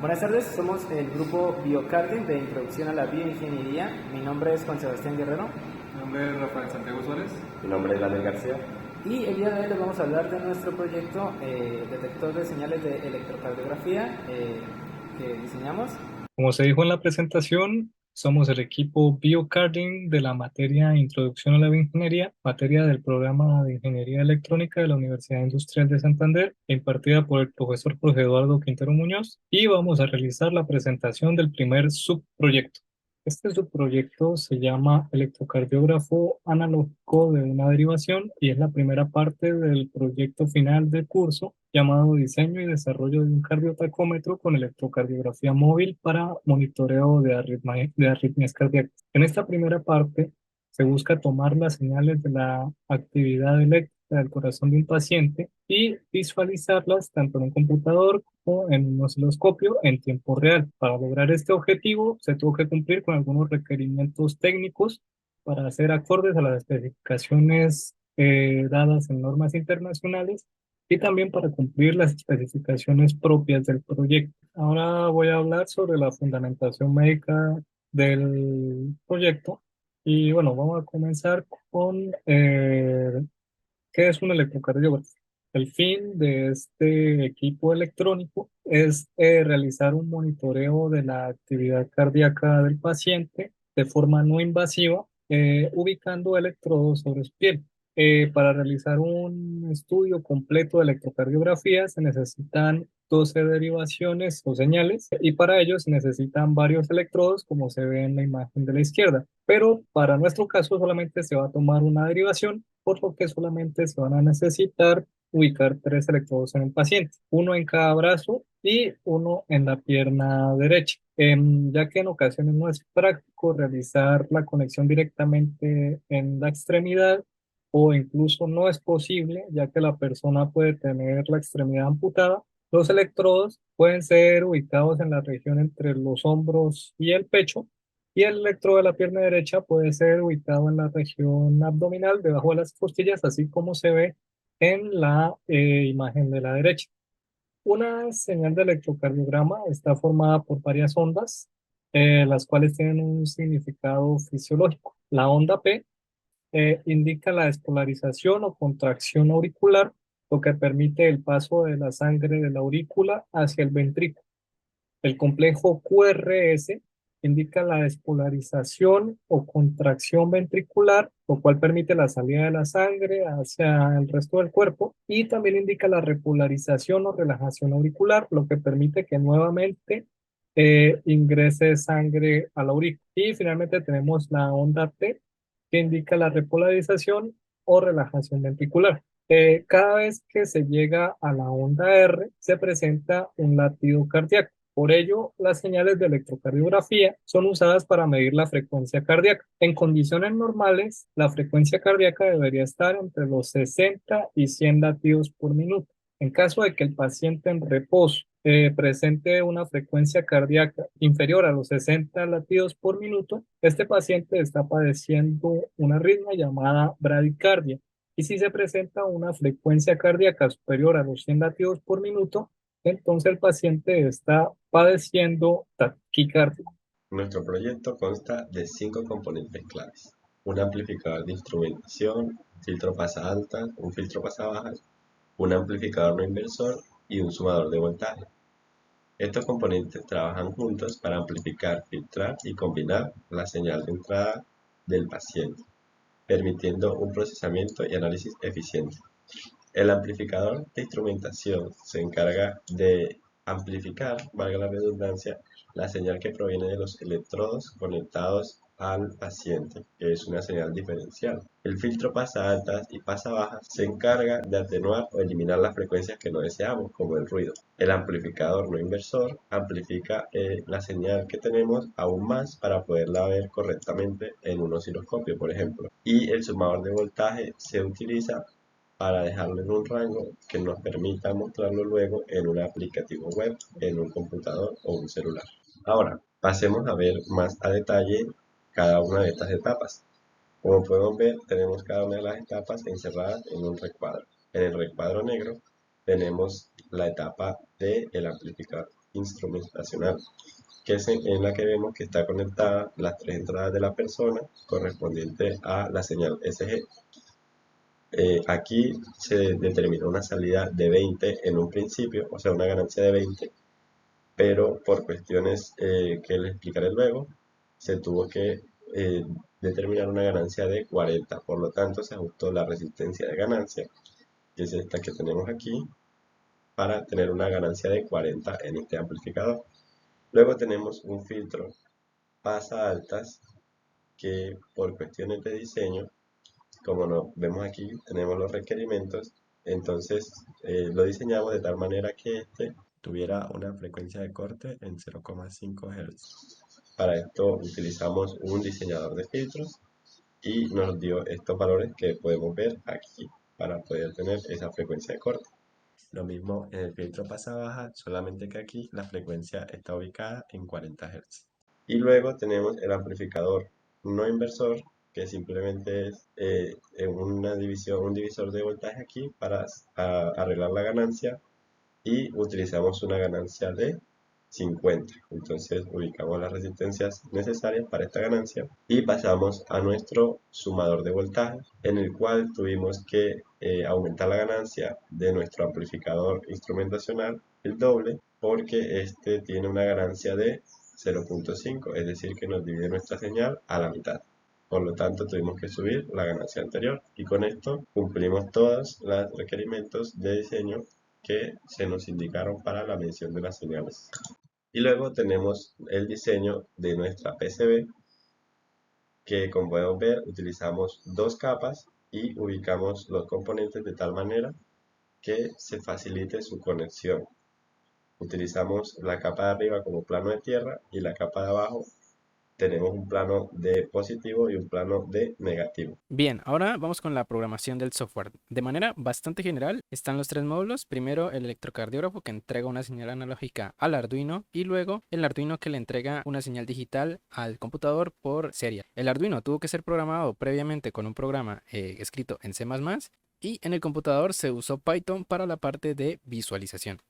Buenas tardes, somos el grupo Biocarding de Introducción a la Bioingeniería. Mi nombre es Juan Sebastián Guerrero. Mi nombre es Rafael Santiago Suárez. Mi nombre es Daniel García. Y el día de hoy les vamos a hablar de nuestro proyecto detector de señales de electrocardiografía que diseñamos. Como se dijo en la presentación, somos el equipo Biocarding de la materia Introducción a la Bioingeniería, materia del programa de Ingeniería Electrónica de la Universidad Industrial de Santander, impartida por el profesor Jorge Eduardo Quintero Muñoz, y vamos a realizar la presentación del primer subproyecto. Este subproyecto se llama Electrocardiógrafo analógico de una derivación y es la primera parte del proyecto final del curso llamado Diseño y Desarrollo de un cardiotacómetro con electrocardiografía móvil para monitoreo de arritmias cardíacas. En esta primera parte se busca tomar las señales de la actividad eléctrica del corazón de un paciente y visualizarlas tanto en un computador como en un osciloscopio en tiempo real. Para lograr este objetivo se tuvo que cumplir con algunos requerimientos técnicos para hacer acordes a las especificaciones dadas en normas internacionales y también para cumplir las especificaciones propias del proyecto. Ahora voy a hablar sobre la fundamentación médica del proyecto y bueno, vamos a comenzar con ¿qué es un electrocardiógrafo? El fin de este equipo electrónico es realizar un monitoreo de la actividad cardíaca del paciente de forma no invasiva, ubicando electrodos sobre su piel. Para realizar un estudio completo de electrocardiografía se necesitan 12 derivaciones o señales y para ello se necesitan varios electrodos como se ve en la imagen de la izquierda. Pero para nuestro caso solamente se va a tomar una derivación, por lo que solamente se van a necesitar ubicar 3 electrodos en el paciente, uno en cada brazo y uno en la pierna derecha. Ya que en ocasiones no es práctico realizar la conexión directamente en la extremidad, o incluso no es posible, ya que la persona puede tener la extremidad amputada. Los electrodos pueden ser ubicados en la región entre los hombros y el pecho, y el electrodo de la pierna derecha puede ser ubicado en la región abdominal, debajo de las costillas, así como se ve en la imagen de la derecha. Una señal de electrocardiograma está formada por varias ondas, las cuales tienen un significado fisiológico. La onda P indica la despolarización o contracción auricular, lo que permite el paso de la sangre de la aurícula hacia el ventrículo. El complejo QRS indica la despolarización o contracción ventricular, lo cual permite la salida de la sangre hacia el resto del cuerpo, y también indica la repolarización o relajación auricular, lo que permite que nuevamente ingrese sangre a la aurícula. Y finalmente tenemos la onda T, que indica la repolarización o relajación ventricular. Cada vez que se llega a la onda R, se presenta un latido cardíaco. Por ello, las señales de electrocardiografía son usadas para medir la frecuencia cardíaca. En condiciones normales, la frecuencia cardíaca debería estar entre los 60 y 100 latidos por minuto. En caso de que el paciente en reposo presente una frecuencia cardíaca inferior a los 60 latidos por minuto, este paciente está padeciendo una arritmia llamada bradicardia. Y si se presenta una frecuencia cardíaca superior a los 100 latidos por minuto, entonces el paciente está padeciendo taquicardia. Nuestro proyecto consta de 5 componentes claves: un amplificador de instrumentación, un filtro pasa altas, un filtro pasa bajas, un amplificador no inversor y un sumador de voltaje. Estos componentes trabajan juntos para amplificar, filtrar y combinar la señal de entrada del paciente, permitiendo un procesamiento y análisis eficiente. El amplificador de instrumentación se encarga de amplificar, valga la redundancia, la señal que proviene de los electrodos conectados al paciente, que es una señal diferencial. El filtro pasa altas y pasa bajas se encarga de atenuar o eliminar las frecuencias que no deseamos, como el ruido. El amplificador no inversor amplifica la señal que tenemos aún más para poderla ver correctamente en un osciloscopio, por ejemplo. Y el sumador de voltaje se utiliza para dejarlo en un rango que nos permita mostrarlo luego en un aplicativo web, en un computador o un celular. Ahora, pasemos a ver más a detalle cada una de estas etapas. Como podemos ver, tenemos cada una de las etapas encerradas en un recuadro. En el recuadro negro tenemos la etapa del amplificador. instrumentacional, en la que vemos que está conectada las tres entradas de la persona correspondiente a la señal SG. Aquí se determinó una salida de 20 en un principio, o sea, una ganancia de 20, pero por cuestiones que les explicaré luego, se tuvo que determinar una ganancia de 40. Por lo tanto, se ajustó la resistencia de ganancia, que es esta que tenemos aquí, para tener una ganancia de 40 en este amplificador. Luego tenemos un filtro pasa altas que por cuestiones de diseño, como lo vemos aquí, tenemos los requerimientos, entonces lo diseñamos de tal manera que este tuviera una frecuencia de corte en 0,5 Hz. Para esto utilizamos un diseñador de filtros y nos dio estos valores que podemos ver aquí para poder tener esa frecuencia de corte. Lo mismo en el filtro pasa baja, solamente que aquí la frecuencia está ubicada en 40 Hz. Y luego tenemos el amplificador no inversor, que simplemente es un divisor de voltaje aquí para arreglar la ganancia, y utilizamos una ganancia de 50. Entonces ubicamos las resistencias necesarias para esta ganancia y pasamos a nuestro sumador de voltaje, en el cual tuvimos que aumentar la ganancia de nuestro amplificador instrumentacional el doble, porque este tiene una ganancia de 0,5, es decir que nos divide nuestra señal a la mitad. Por lo tanto, tuvimos que subir la ganancia anterior, y con esto cumplimos todos los requerimientos de diseño que se nos indicaron para la medición de las señales. Y luego tenemos el diseño de nuestra PCB, que como podemos ver utilizamos dos capas y ubicamos los componentes de tal manera que se facilite su conexión. Utilizamos la capa de arriba como plano de tierra y la capa de abajo tenemos un plano de positivo y un plano de negativo. Bien, ahora vamos con la programación del software. De manera bastante general, están los tres módulos. Primero, el electrocardiógrafo, que entrega una señal analógica al Arduino, y luego el Arduino, que le entrega una señal digital al computador por serial. El Arduino tuvo que ser programado previamente con un programa escrito en C++, y en el computador se usó Python para la parte de visualización.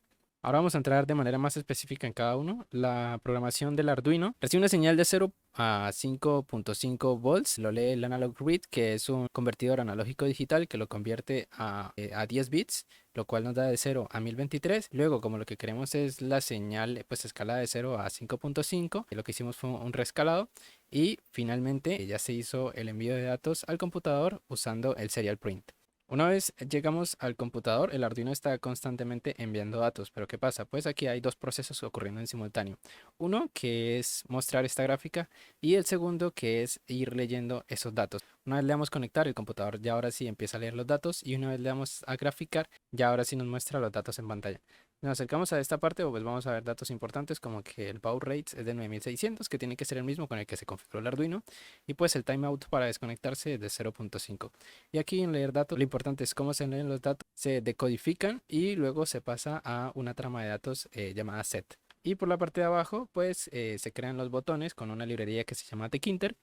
Ahora vamos a entrar de manera más específica en cada uno. La programación del Arduino recibe una señal de 0 a 5.5 volts. Lo lee el analog read, que es un convertidor analógico digital que lo convierte a 10 bits, lo cual nos da de 0 a 1023. Luego, como lo que queremos es la señal pues escalada de 0 a 5.5, lo que hicimos fue un reescalado, y finalmente ya se hizo el envío de datos al computador usando el serial print. Una vez llegamos al computador, el Arduino está constantemente enviando datos. ¿Pero qué pasa? Pues aquí hay dos procesos ocurriendo en simultáneo. Uno que es mostrar esta gráfica, y el segundo que es ir leyendo esos datos. Una vez le damos conectar, el computador ya ahora sí empieza a leer los datos, y una vez le damos a graficar, ya ahora sí nos muestra los datos en pantalla. Nos acercamos a esta parte, pues vamos a ver datos importantes como que el baud rate es de 9600, que tiene que ser el mismo con el que se configuró el Arduino, y pues el timeout para desconectarse es de 0.5. Y aquí en leer datos, lo importante es cómo se leen los datos. Se decodifican y luego se pasa a una trama de datos llamada set. Y por la parte de abajo, pues se crean los botones con una librería que se llama Tkinter.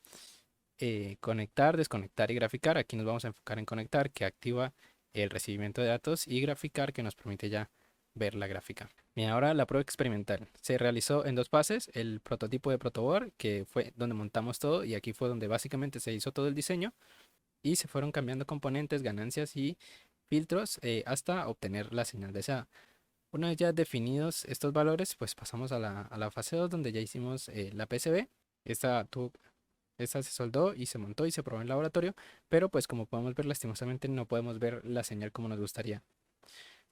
Conectar, desconectar y graficar. Aquí nos vamos a enfocar en conectar, que activa el recibimiento de datos, y graficar, que nos permite ya ver la gráfica. Bien, ahora la prueba experimental. Se realizó en dos fases: el prototipo de protoboard, que fue donde montamos todo, y aquí fue donde básicamente se hizo todo el diseño, y se fueron cambiando componentes, ganancias y filtros hasta obtener la señal deseada. Una vez ya definidos estos valores, pues pasamos a la fase 2, donde ya hicimos la PCB. Esta se soldó y se montó y se probó en laboratorio, pero pues como podemos ver, lastimosamente no podemos ver la señal como nos gustaría.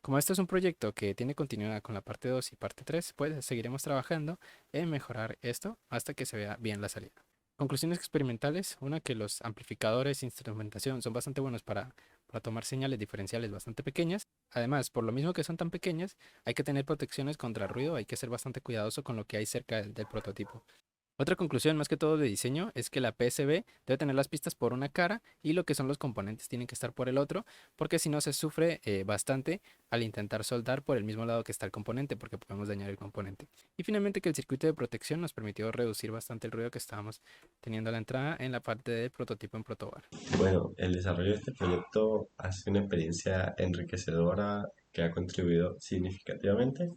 Como esto es un proyecto que tiene continuidad con la parte 2 y parte 3, pues seguiremos trabajando en mejorar esto hasta que se vea bien la salida. Conclusiones experimentales: una, que los amplificadores e instrumentación son bastante buenos para tomar señales diferenciales bastante pequeñas. Además, por lo mismo que son tan pequeñas, hay que tener protecciones contra ruido, hay que ser bastante cuidadoso con lo que hay cerca del prototipo. Otra conclusión, más que todo de diseño, es que la PCB debe tener las pistas por una cara y lo que son los componentes tienen que estar por el otro, porque si no se sufre bastante al intentar soldar por el mismo lado que está el componente, porque podemos dañar el componente. Y finalmente, que el circuito de protección nos permitió reducir bastante el ruido que estábamos teniendo a la entrada en la parte del prototipo en protoboard. Bueno, el desarrollo de este proyecto ha sido una experiencia enriquecedora que ha contribuido significativamente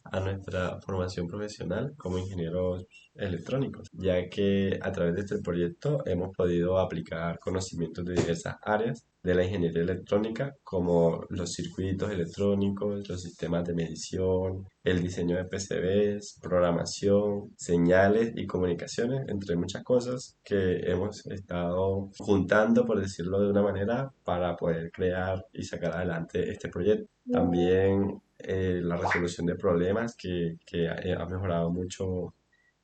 a nuestra formación profesional como ingenieros electrónicos, ya que a través de este proyecto hemos podido aplicar conocimientos de diversas áreas de la ingeniería electrónica, como los circuitos electrónicos, los sistemas de medición, el diseño de PCBs, programación, señales y comunicaciones, entre muchas cosas que hemos estado juntando, por decirlo de una manera, para poder crear y sacar adelante este proyecto. También la resolución de problemas que ha mejorado mucho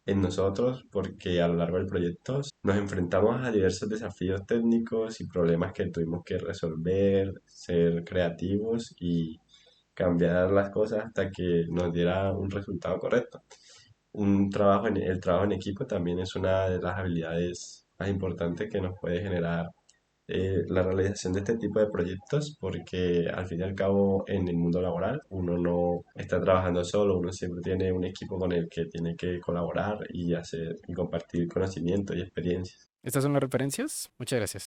en nosotros, porque a lo largo del proyecto nos enfrentamos a diversos desafíos técnicos y problemas que tuvimos que resolver, ser creativos y cambiar las cosas hasta que nos diera un resultado correcto. El trabajo en equipo también es una de las habilidades más importantes que nos puede generar la realización de este tipo de proyectos, porque al fin y al cabo en el mundo laboral uno no está trabajando solo, uno siempre tiene un equipo con el que tiene que colaborar y hacer y compartir conocimiento y experiencias. Estas son las referencias. Muchas gracias.